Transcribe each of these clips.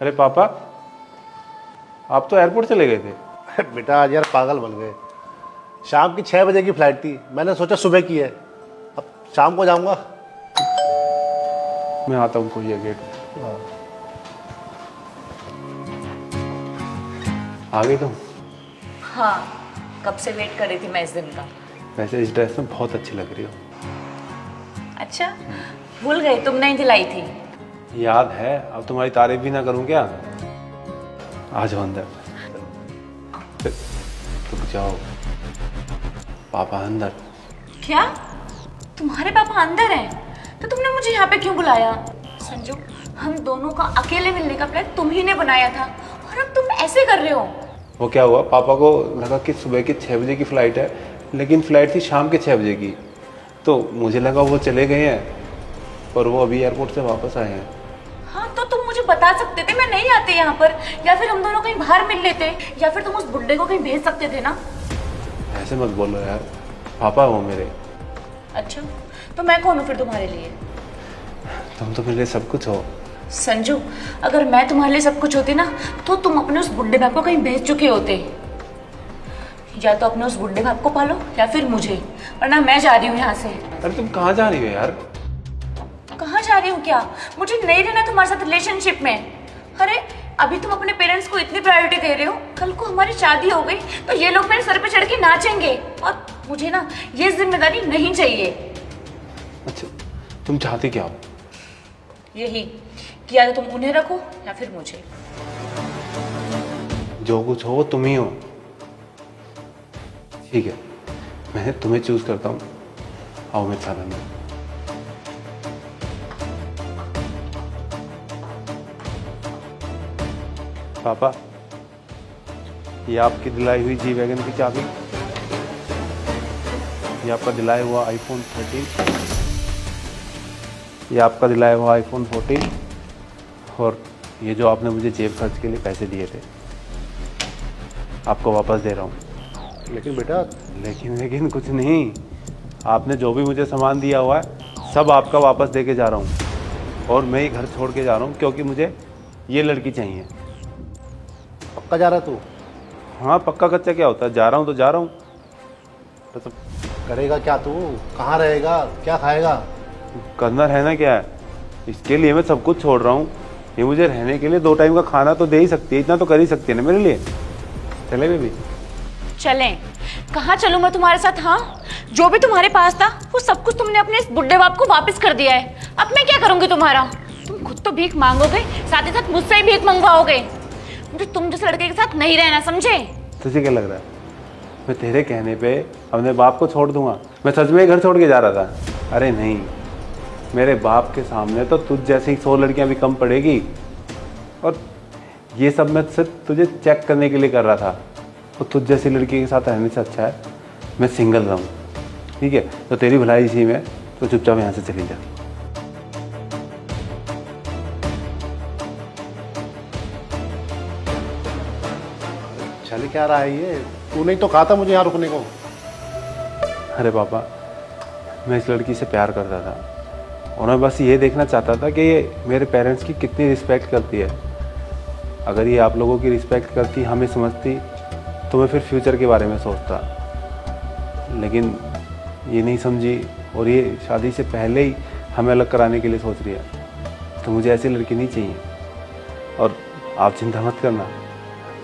अरे पापा, आप तो एयरपोर्ट चले गए थे। बेटा आज यार पागल बन गए। शाम की 6 बजे की फ्लाइट थी, मैंने सोचा सुबह की है, अब शाम को जाऊंगा। मैं आता हूँ, कोई है गेट। आ गई तुम? हाँ, कब से वेट कर रही थी मैं इस दिन का। वैसे इस ड्रेस में बहुत अच्छी लग रही हो। अच्छा, भूल गई तुम नहीं दिलाई थी। याद है, अब तुम्हारी तारीफ भी ना करूँ क्या? आ जाओ अंदर। रुक जाओ, पापा अंदर। क्या? तुम्हारे पापा अंदर हैं? तो तुमने मुझे यहाँ पे क्यों बुलाया? संजू, हम दोनों का अकेले मिलने का प्लान तुम ही ने बनाया था और अब तुम ऐसे कर रहे हो। वो क्या हुआ, पापा को लगा कि सुबह की 6 बजे की फ़्लाइट है, लेकिन फ़्लाइट थी शाम के 6 बजे की। तो मुझे लगा वो चले गए हैं, पर वो अभी एयरपोर्ट से वापस आए हैं। हाँ, तो तुम मुझे बता सकते थे, मैं नहीं आती यहाँ पर, या फिर हम दोनों कहीं बाहर मिल लेते, या फिर तुम उस बुड्ढे को कहीं भेज सकते थे ना। ऐसे मत बोलो यार, पापा वो मेरे। अच्छा, तो मैं कौन हूँ फिर तुम्हारे लिए? तुम तो मेरे लिए सब कुछ हो। संजू, अगर मैं तुम्हारे लिए सब कुछ होती ना, तो तुम अपने उस बुड्ढे बाप को कहीं भेज चुके होते। या तो अपने उस बुड्ढे बाप को पालो या फिर मुझे, वरना मैं जा रही हूँ यहाँ से। अरे तुम कहाँ जा रही हो यार? कहाँ जा रही हूँ क्या? मुझे नहीं रहना तुम्हारे साथ रिलेशनशिप में। अरे अभी तुम अपने पेरेंट्स को इतनी प्रायोरिटी दे रहे हो, कल को हमारी शादी हो गई तो ये लोग मेरे सर पे चढ़ के नाचेंगे, और मुझे ना ये जिम्मेदारी नहीं चाहिए। अच्छा, तुम चाहती क्या हो? यही कि या तो तुम उन्हें रखो या फिर मुझे। जो कुछ हो वो तुम ही हो। ठीक है, मैं तुम्हें चूज करता हूँ। आओ मेरे साथ अंदर। पापा, ये आपकी दिलाई हुई जी वैगन की चाबी, ये आपका दिलाया हुआ आईफोन 13, ये आपका दिलाया हुआ आईफोन 14, और ये जो आपने मुझे जेब खर्च के लिए पैसे दिए थे, आपको वापस दे रहा हूँ। लेकिन बेटा लेकिन कुछ नहीं, आपने जो भी मुझे सामान दिया हुआ है सब आपका वापस दे के जा रहा हूँ, और मैं ही घर छोड़ के जा रहा हूँ क्योंकि मुझे ये लड़की चाहिए। पक्का जा रहा तू? हाँ, पक्का कच्चा क्या होता है, जा रहा हूँ तो जा रहा हूँ। तो करेगा क्या तू? कहाँ रहेगा? क्या खाएगा? करना रहना क्या है, इसके लिए मैं सब कुछ छोड़ रहा हूँ। ये मुझे रहने के लिए 2 टाइम का खाना तो दे ही सकती है, इतना तो कर ही सकती है ना मेरे लिए। चले बेबी? चलें? कहाँ चलूँ मैं तुम्हारे साथ? हाँ, जो भी तुम्हारे पास था वो सब कुछ तुमने अपने इस बुड्ढे बाप को वापस कर दिया है। अब मैं क्या करूँगी तुम्हारा? तुम खुद तो भीख मांगोगे, साथ ही साथ मुझसे ही भीख मंगवाओगे। मुझे तुम जिस लड़के के साथ नहीं रहना, समझे? तुझे क्या लग रहा है मैं तेरे कहने पे अपने बाप को छोड़ दूंगा? मैं सच में घर छोड़ के जा रहा था? अरे नहीं, मेरे बाप के सामने तो तुझ जैसी 100 लड़कियां भी कम पड़ेगी, और ये सब मैं सिर्फ तुझे चेक करने के लिए कर रहा था। तो तुझ जैसी लड़की के साथ रहने से अच्छा है मैं सिंगल रहूँ। ठीक है, तो तेरी भलाई इसी में, तो चुपचाप यहाँ से चली जा। चल क्या रहा है ये? तूने ही तो कहा था मुझे यहाँ रुकने को। अरे पापा, मैं इस लड़की से प्यार करता था, और मैं बस ये देखना चाहता था कि ये मेरे पेरेंट्स की कितनी रिस्पेक्ट करती है। अगर ये आप लोगों की रिस्पेक्ट करती, हमें समझती, तो मैं फिर फ्यूचर के बारे में सोचता। लेकिन ये नहीं समझी, और ये शादी से पहले ही हमें अलग कराने के लिए सोच रही है। तो मुझे ऐसी लड़की नहीं चाहिए, और आप चिंता मत करना,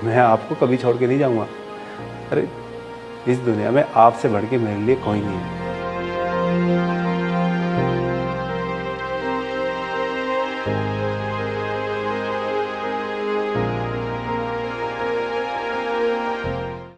मैं आपको कभी छोड़ के नहीं जाऊँगा। अरे इस दुनिया में आपसे बढ़ के मेरे लिए कोई नहीं है।